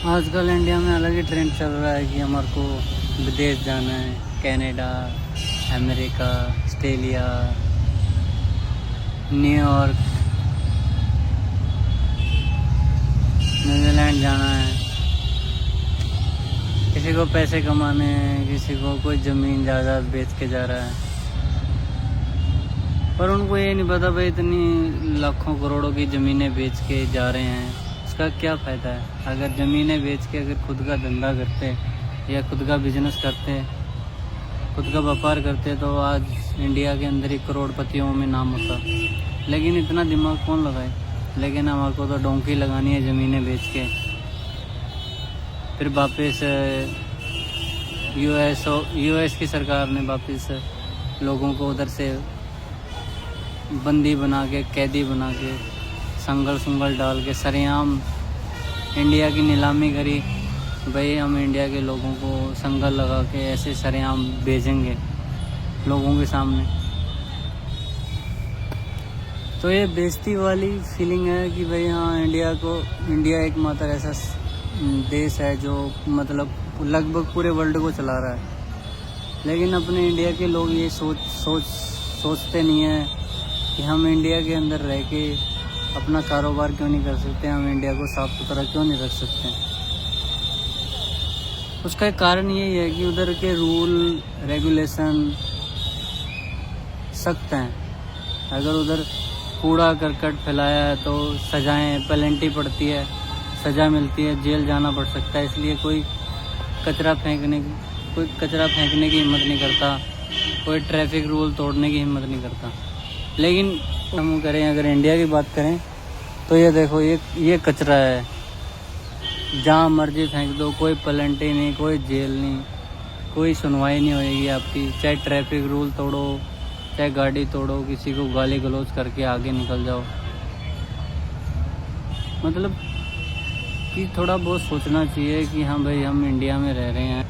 आजकल इंडिया में अलग ही ट्रेंड चल रहा है कि हमारे को विदेश जाना है। Canada, America, Australia, New York, New Zealand जाना है। किसी को पैसे कमाने हैं, किसी को कोई ज़मीन जायदाद बेच के जा रहा है। पर उनको ये नहीं पता भाई इतनी लाखों करोड़ों की ज़मीनें बेच के जा रहे हैं, उसका क्या फ़ायदा है। अगर ज़मीनें बेच के अगर खुद का धंधा करते या खुद का बिजनेस करते, खुद का व्यापार करते तो आज इंडिया के अंदर ही करोड़पतियों में नाम होता। लेकिन इतना दिमाग कौन लगाए। लेकिन हमारे को तो डोंकी लगानी है ज़मीनें बेच के, फिर वापस यूएस की सरकार ने वापस लोगों को उधर से बंदी बना के, कैदी बना के, संगल डाल के सरेआम इंडिया की नीलामी करी। भाई हम इंडिया के लोगों को संगल लगा के ऐसे सरेआम भेजेंगे लोगों के सामने। तो ये बेइज्जती वाली फीलिंग है कि भाई हाँ इंडिया एकमात्र ऐसा देश है जो मतलब लगभग पूरे वर्ल्ड को चला रहा है। लेकिन अपने इंडिया के लोग ये सोचते नहीं है कि हम इंडिया के अंदर रह के अपना कारोबार क्यों नहीं कर सकते, हम इंडिया को साफ़ सुथरा क्यों नहीं रख सकते। उसका एक कारण यही है कि उधर के रूल रेगुलेशन सख्त हैं। अगर उधर कूड़ा करकट फैलाया है तो सजाएं, पेनल्टी पड़ती है, सज़ा मिलती है, जेल जाना पड़ सकता है। इसलिए कोई कचरा फेंकने की हिम्मत नहीं करता, कोई ट्रैफिक रूल तोड़ने की हिम्मत नहीं करता। लेकिन हम करें, अगर इंडिया की बात करें तो ये देखो, ये कचरा है, जहाँ मर्जी फेंक दो, कोई पेनल्टी नहीं, कोई जेल नहीं, कोई सुनवाई नहीं होएगी आपकी। चाहे ट्रैफिक रूल तोड़ो, चाहे गाड़ी तोड़ो, किसी को गाली गलौज करके आगे निकल जाओ। मतलब कि थोड़ा बहुत सोचना चाहिए कि हाँ भाई हम इंडिया में रह रहे हैं,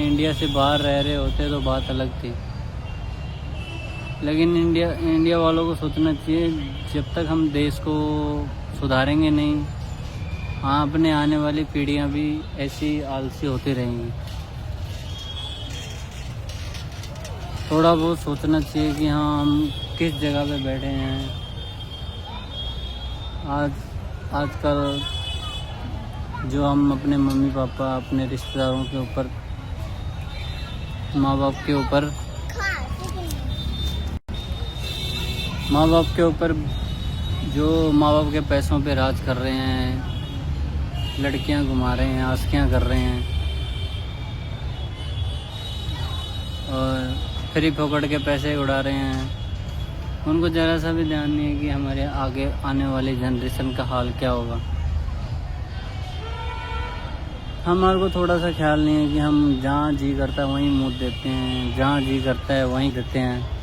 इंडिया से बाहर रह रहे होते तो बात अलग थी। लेकिन इंडिया वालों को सोचना चाहिए, जब तक हम देश को सुधारेंगे नहीं, हाँ अपने आने वाली पीढ़ियाँ भी ऐसी आलसी होती रहेंगी। थोड़ा बहुत सोचना चाहिए कि हाँ हम किस जगह पे बैठे हैं। आजकल जो हम अपने मम्मी पापा, अपने रिश्तेदारों के ऊपर, माँ बाप माँ बाप के पैसों पे राज कर रहे हैं, लड़कियां घुमा रहे हैं, आशिकियां कर रहे हैं और फ्री फोकट के पैसे उड़ा रहे हैं। उनको ज़रा सा भी ध्यान नहीं है कि हमारे आगे आने वाली जनरेशन का हाल क्या होगा। हमारे को थोड़ा सा ख्याल नहीं है कि हम जहाँ जी करता है वहीं मुँह देते हैं, जहाँ जी करता है वहीं देते हैं।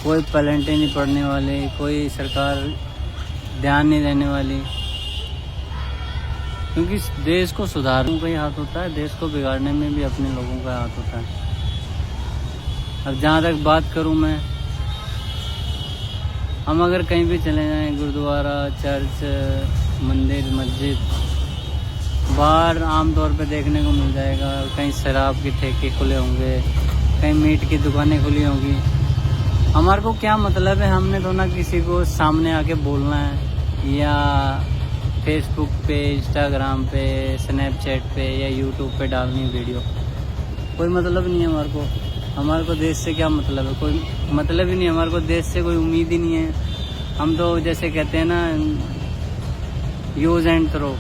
कोई पेनल्टी नहीं पड़ने वाली, कोई सरकार ध्यान नहीं देने वाली, क्योंकि देश को सुधारने का ही हाथ होता है, देश को बिगाड़ने में भी अपने लोगों का हाथ होता है। अब जहाँ तक बात करूँ मैं, हम अगर कहीं भी चले जाएं, गुरुद्वारा, चर्च, मंदिर, मस्जिद, बाहर आमतौर पे देखने को मिल जाएगा कहीं शराब के ठेके खुले होंगे, कहीं मीट की दुकानें खुली होंगी। हमारे को क्या मतलब है, हमने तो ना किसी को सामने आके बोलना है या फेसबुक पे, इंस्टाग्राम पे, स्नैपचैट पे या यूट्यूब पे डालनी वीडियो। कोई मतलब नहीं है हमारे को देश से क्या मतलब है, कोई मतलब ही नहीं। हमारे को देश से कोई उम्मीद ही नहीं है। हम तो जैसे कहते हैं ना, यूज़ एंड थ्रो।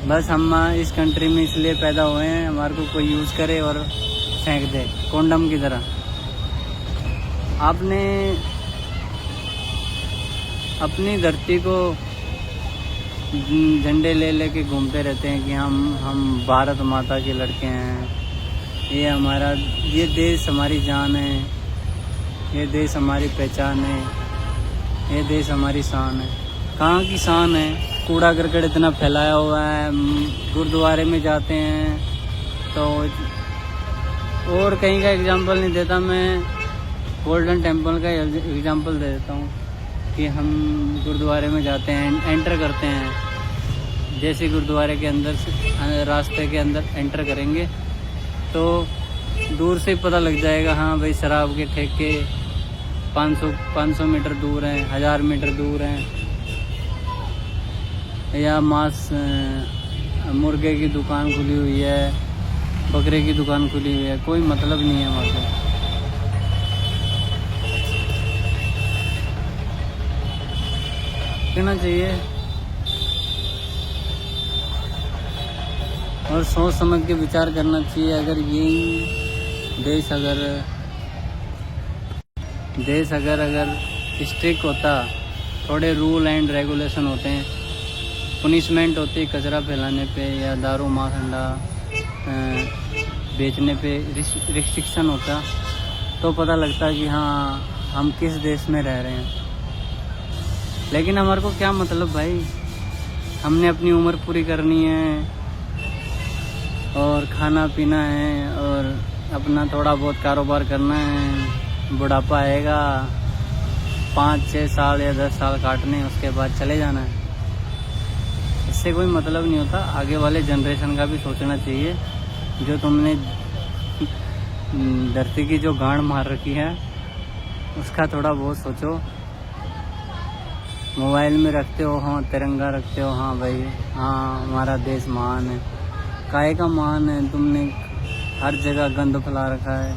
बस हम इस कंट्री में इसलिए पैदा हुए हैं, हमारे को कोई यूज़ करे और फेंक दे कॉन्डम की तरह। आपने अपनी धरती को झंडे ले लेके घूमते रहते हैं कि हम भारत माता के लड़के हैं, ये देश हमारी जान है, ये देश हमारी पहचान है, ये देश हमारी शान है। कहाँ की शान है? कूड़ा करकट इतना फैलाया हुआ है। गुरुद्वारे में जाते हैं तो, और कहीं का एग्जांपल नहीं देता मैं, गोल्डन टेम्पल का एग्जांपल दे देता हूँ कि हम गुरुद्वारे में जाते हैं, एंटर करते हैं जैसे गुरुद्वारे के अंदर से रास्ते के अंदर एंटर करेंगे तो दूर से पता लग जाएगा, हाँ भाई शराब के ठेके 500 मीटर दूर हैं, 1000 मीटर दूर हैं, या मांस मुर्गे की दुकान खुली हुई है, बकरे की दुकान खुली हुई है, कोई मतलब नहीं है वहाँ पे। कहना चाहिए और सोच समझ के विचार करना चाहिए। अगर यही देश अगर स्ट्रिक्ट होता, थोड़े रूल एंड रेगुलेशन होते हैं, पनिशमेंट होती है कचरा फैलाने पे या दारू मांस अंडा बेचने पे रिस्ट्रिक्शन होता, तो पता लगता कि हाँ हम किस देश में रह रहे हैं। लेकिन हमारे को क्या मतलब भाई, हमने अपनी उम्र पूरी करनी है और खाना पीना है और अपना थोड़ा बहुत कारोबार करना है। बुढ़ापा आएगा, 5-6 साल या 10 साल काटने, उसके बाद चले जाना है। इससे कोई मतलब नहीं होता। आगे वाले जनरेशन का भी सोचना चाहिए। जो तुमने धरती की जो गांड मार रखी है उसका थोड़ा बहुत सोचो। मोबाइल में रखते हो हाँ तिरंगा, रखते हो हाँ भाई हाँ हमारा देश महान है। काहे का महान है? तुमने हर जगह गंद फैला रखा है,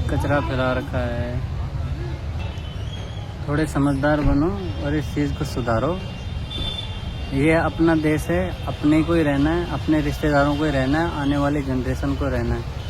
कचरा फैला रखा है। थोड़े समझदार बनो और इस चीज़ को सुधारो। ये अपना देश है, अपने को ही रहना है, अपने रिश्तेदारों को ही रहना है, आने वाली जनरेशन को रहना है।